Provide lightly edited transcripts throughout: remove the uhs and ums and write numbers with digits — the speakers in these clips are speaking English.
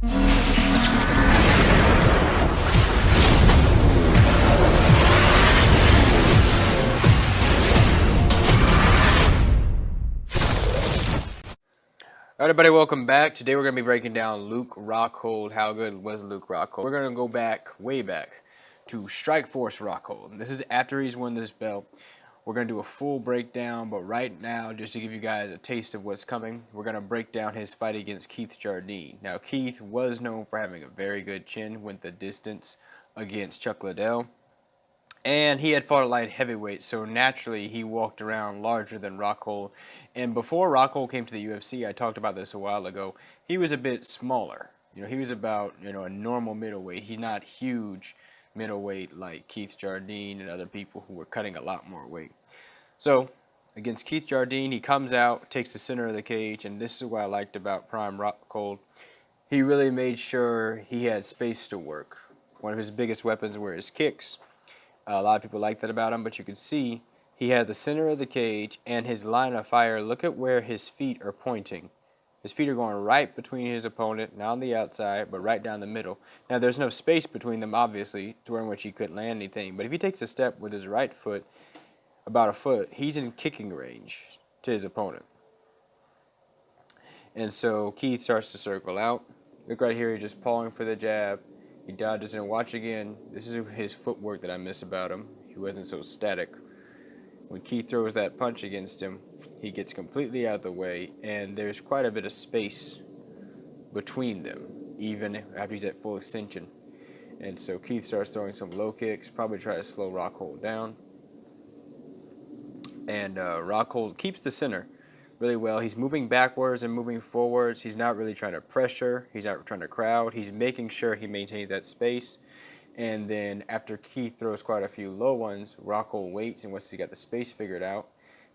Alright, everybody, welcome back. Today we're going to be breaking down Luke Rockhold. How good was Luke Rockhold? We're going to go back, way back, to Strikeforce Rockhold. This is after he's won this belt. We're going to do a full breakdown, but right now, just to give you guys a taste of what's coming, we're going to break down his fight against Keith Jardine. Now, Keith was known for having a very good chin, went the distance against Chuck Liddell. And he had fought at light heavyweight, so naturally he walked around larger than Rockhold. And before Rockhold came to the UFC, I talked about this a while ago, he was a bit smaller. You know, he was about, a normal middleweight. He's not huge middleweight like Keith Jardine and other people who were cutting a lot more weight. So, against Keith Jardine, he comes out, takes the center of the cage, and this is what I liked about Prime Rockhold. He really made sure he had space to work. One of his biggest weapons were his kicks. A lot of people like that about him, but you can see he had the center of the cage and his line of fire. Look at where his feet are pointing. His feet are going right between his opponent, not on the outside, but right down the middle. Now, there's no space between them, obviously, to where in which he couldn't land anything. But if he takes a step with his right foot, about a foot, he's in kicking range to his opponent. And so Keith starts to circle out. Look right here, he's just pawing for the jab. He dodges and watch again. This is his footwork that I miss about him. He wasn't so static. When Keith throws that punch against him, he gets completely out of the way, and there's quite a bit of space between them, even after he's at full extension. And so Keith starts throwing some low kicks, probably try to slow Rockhold down. And Rockhold keeps the center really well. He's moving backwards and moving forwards. He's not really trying to pressure. He's not trying to crowd. He's making sure he maintains that space. And then after Keith throws quite a few low ones, Rockhold waits, and once he got the space figured out,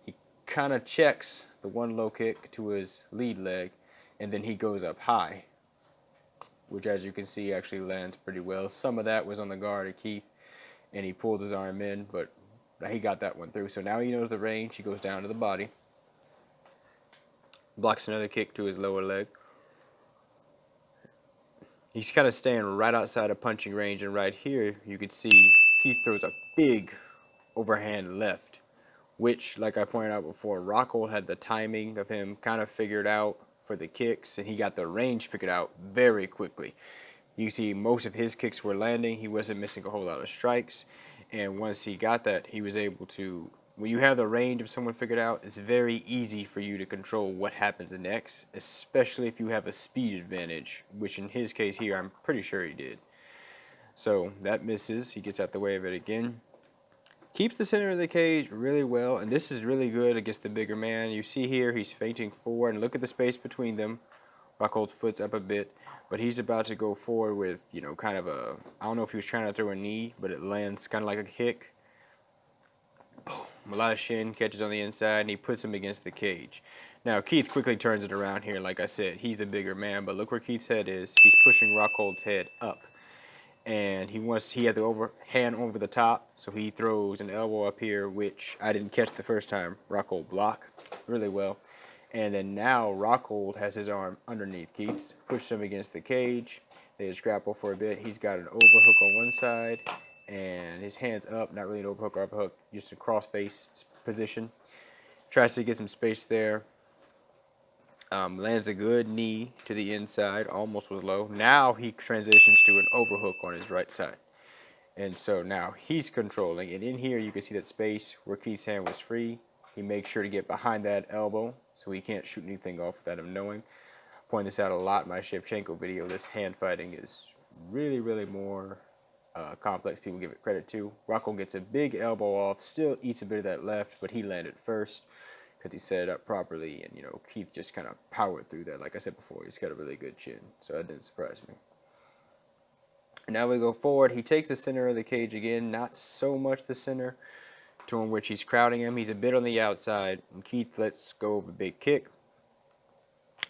he kind of checks the one low kick to his lead leg, and then he goes up high, which, as you can see, actually lands pretty well. Some of that was on the guard of Keith, and he pulled his arm in, but he got that one through. So now he knows the range. He goes down to the body. Blocks another kick to his lower leg. He's kind of staying right outside of punching range, and right here you can see Keith throws a big overhand left, which, like I pointed out before, Rockhold had the timing of him kind of figured out for the kicks, and he got the range figured out very quickly. You see most of his kicks were landing. He wasn't missing a whole lot of strikes, and once he got that, he was able to. When you have the range of someone figured out, it's very easy for you to control what happens next, especially if you have a speed advantage, which in his case here, I'm pretty sure he did. So that misses. He gets out the way of it again. Keeps the center of the cage really well, and this is really good against the bigger man. You see here, he's feinting forward, and look at the space between them. Rockhold's foot's up a bit, but he's about to go forward with, kind of a, I don't know if he was trying to throw a knee, but it lands kind of like a kick. Boom. A lot of shin, catches on the inside, and he puts him against the cage. Now, Keith quickly turns it around here. Like I said, he's the bigger man, but look where Keith's head is. He's pushing Rockhold's head up. And he had the overhand over the top, so he throws an elbow up here, which I didn't catch the first time. Rockhold blocked really well. And then now Rockhold has his arm underneath Keith's, pushes him against the cage. They just grapple for a bit. He's got an overhook on one side, and his hand's up, not really an overhook or upperhook, just a cross-face position. Tries to get some space there. Lands a good knee to the inside, almost was low. Now he transitions to an overhook on his right side. And so now he's controlling. And in here you can see that space where Keith's hand was free. He makes sure to get behind that elbow so he can't shoot anything off without him knowing. I point this out a lot in my Shevchenko video. This hand fighting is really, really more complex people give it credit to. Rockhold gets a big elbow off, still eats a bit of that left, but he landed first because he set it up properly, and Keith just kind of powered through that. Like I said before, he's got a really good chin, so that didn't surprise me. And now we go forward. He takes the center of the cage again, not so much the center, to which he's crowding him. He's a bit on the outside, and Keith lets go of a big kick,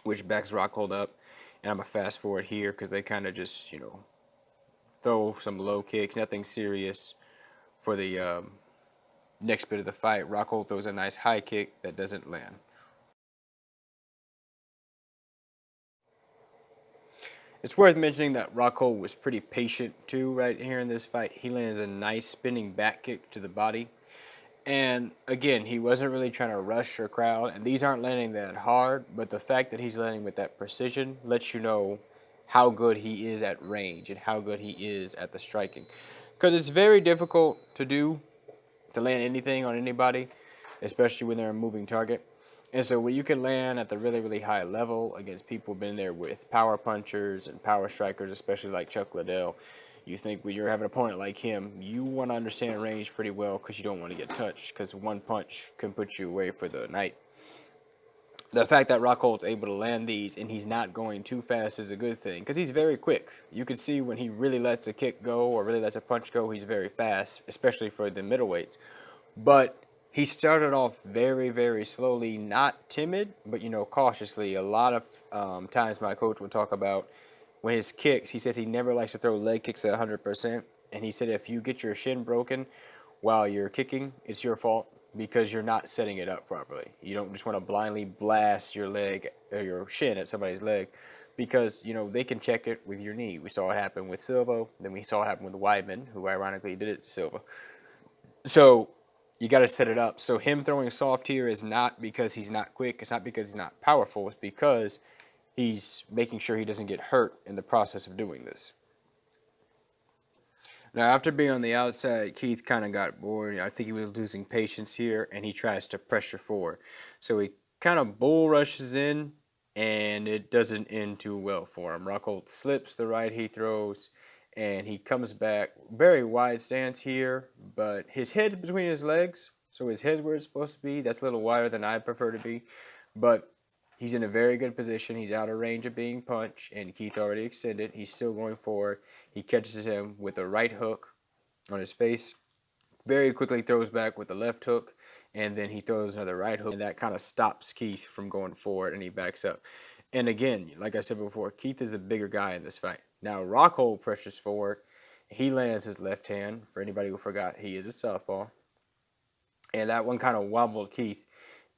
which backs Rockhold up. And I'm going to fast forward here because they kind of just, throw some low kicks, nothing serious for the next bit of the fight. Rockhold throws a nice high kick that doesn't land. It's worth mentioning that Rockhold was pretty patient too right here in this fight. He lands a nice spinning back kick to the body. And again, he wasn't really trying to rush or crowd, and these aren't landing that hard, but the fact that he's landing with that precision lets you know how good he is at range and how good he is at the striking. Because it's very difficult to do, to land anything on anybody, especially when they're a moving target. And so when you can land at the really, really high level against people been there with power punchers and power strikers, especially like Chuck Liddell, you think when you're having an opponent like him, you want to understand range pretty well because you don't want to get touched because one punch can put you away for the night. The fact that Rockhold's able to land these and he's not going too fast is a good thing because he's very quick. You can see when he really lets a kick go or really lets a punch go, he's very fast, especially for the middleweights. But he started off very, very slowly, not timid, but, cautiously. A lot of times my coach would talk about when his kicks, he says he never likes to throw leg kicks at 100%. And he said if you get your shin broken while you're kicking, it's your fault because you're not setting it up properly. You don't just want to blindly blast your leg or your shin at somebody's leg because, they can check it with your knee. We saw it happen with Silva. Then we saw it happen with Weidman, who ironically did it to Silva. So you got to set it up. So him throwing soft here is not because he's not quick. It's not because he's not powerful. It's because he's making sure he doesn't get hurt in the process of doing this. Now, after being on the outside, Keith kind of got bored. I think he was losing patience here, and he tries to pressure forward. So he kind of bull rushes in, and it doesn't end too well for him. Rockhold slips the right he throws, and he comes back. Very wide stance here, but his head's between his legs, so his head's where it's supposed to be. That's a little wider than I prefer to be, but he's in a very good position. He's out of range of being punched, and Keith already extended. He's still going forward. He catches him with a right hook on his face. Very quickly throws back with the left hook, and then he throws another right hook, and that kind of stops Keith from going forward, and he backs up. And again, like I said before, Keith is the bigger guy in this fight. Now, Rockhold pressures forward. He lands his left hand. For anybody who forgot, he is a southpaw. And that one kind of wobbled Keith,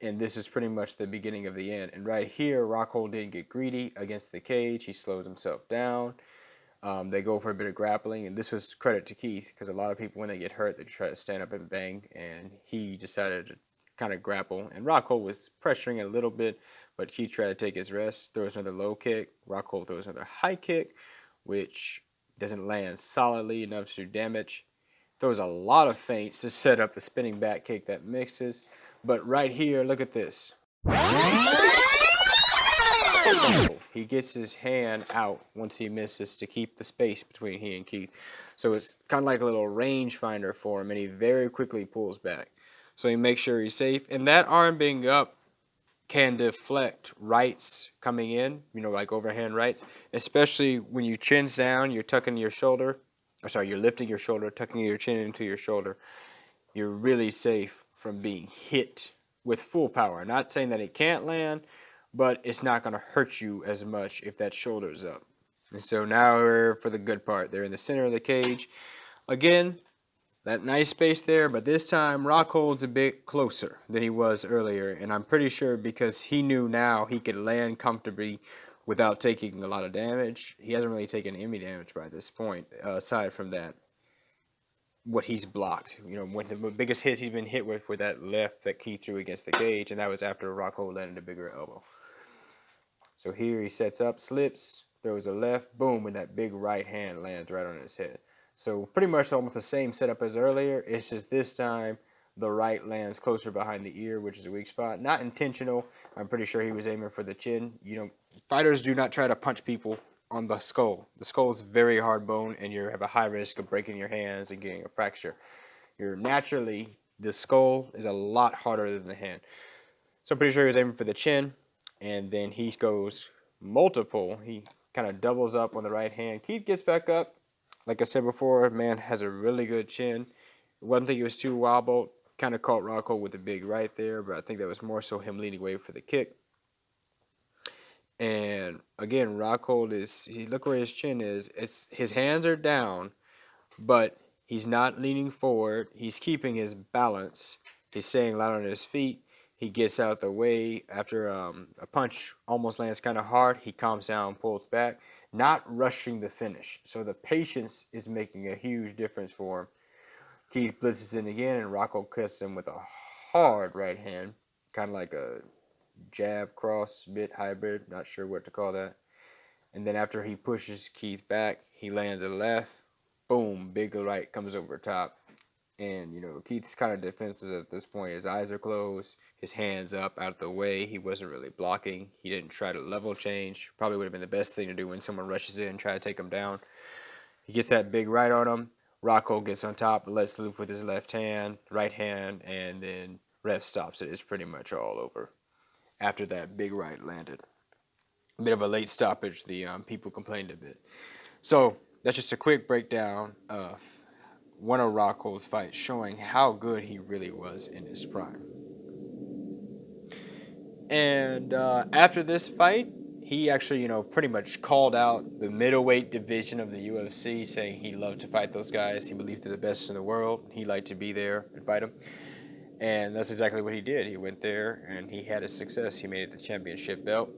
and this is pretty much the beginning of the end. And right here, Rockhold didn't get greedy against the cage. He slows himself down. They go for a bit of grappling, and this was credit to Keith because a lot of people, when they get hurt, they try to stand up and bang, and he decided to kind of grapple. And Rockhold was pressuring a little bit, but Keith tried to take his rest, throws another low kick. Rockhold throws another high kick, which doesn't land solidly enough to do damage. Throws a lot of feints to set up a spinning back kick that mixes. But right here, look at this. He gets his hand out once he misses to keep the space between he and Keith. So it's kind of like a little range finder for him, and he very quickly pulls back. So he makes sure he's safe. And that arm being up can deflect rights coming in, like overhand rights, especially when you chin's down, you're tucking your shoulder. You're lifting your shoulder, tucking your chin into your shoulder. You're really safe from being hit with full power. Not saying that it can't land, but it's not going to hurt you as much if that shoulder's up. And so now we're for the good part. They're in the center of the cage. Again, that nice space there, but this time Rockhold's a bit closer than he was earlier, and I'm pretty sure because he knew now he could land comfortably without taking a lot of damage. He hasn't really taken any damage by this point, aside from that, what he's blocked. When the biggest hits he's been hit with were that left that Keith threw against the cage, and that was after Rockhold landed a bigger elbow. So here he sets up, slips, throws a left, boom, and that big right hand lands right on his head. So pretty much almost the same setup as earlier. It's just this time the right lands closer behind the ear, which is a weak spot. Not intentional. I'm pretty sure he was aiming for the chin. Fighters do not try to punch people on the skull. The skull is very hard bone, and you have a high risk of breaking your hands and getting a fracture. The skull is a lot harder than the hand. So I'm pretty sure he was aiming for the chin, and then he goes multiple. He kind of doubles up on the right hand. Keith gets back up. Like I said before, man has a really good chin. One thing, he was too wobbled. Kind of caught Rockhold with a big right there, but I think that was more so him leaning away for the kick. And again, Rockhold look where his chin is. His hands are down, but he's not leaning forward. He's keeping his balance. He's staying light on his feet. He gets out the way after a punch almost lands kind of hard. He calms down, pulls back. not rushing the finish. So the patience is making a huge difference for him. Keith blitzes in again, and Rockhold cuts him with a hard right hand, kind of like a jab cross bit hybrid. Not sure what to call that. And then after he pushes Keith back, he lands a left. Boom, big right comes over top. And, Keith's kind of defensive at this point. His eyes are closed, his hands up out of the way. He wasn't really blocking. He didn't try to level change. Probably would have been the best thing to do when someone rushes in and try to take him down. He gets that big right on him. Rockhold gets on top, lets loose with his left hand, right hand, and then ref stops it. It's pretty much all over after that big right landed. A bit of a late stoppage. The people complained a bit. So that's just a quick breakdown of one of Rockhold's fights, showing how good he really was in his prime. And after this fight, he actually, pretty much called out the middleweight division of the UFC, saying he loved to fight those guys. He believed they're the best in the world. He liked to be there and fight them. And that's exactly what he did. He went there and he had his success. He made it the championship belt.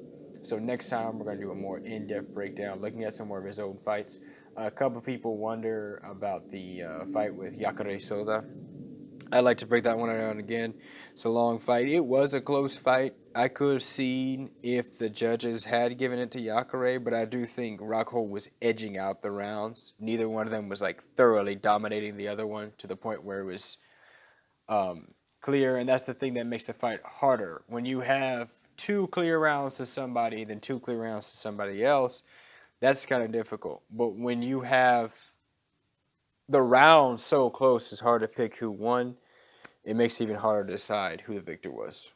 So next time we're going to do a more in-depth breakdown, looking at some more of his old fights. A couple people wonder about the fight with Jacare Souza. I'd like to break that one down again. It's a long fight. It was a close fight. I could have seen if the judges had given it to Jacare, but I do think Rockhold was edging out the rounds. Neither one of them was like thoroughly dominating the other one to the point where it was clear, and that's the thing that makes the fight harder. When you have 2 clear rounds to somebody, then 2 clear rounds to somebody else, that's kind of difficult. But when you have the round so close, it's hard to pick who won. It makes it even harder to decide who the victor was.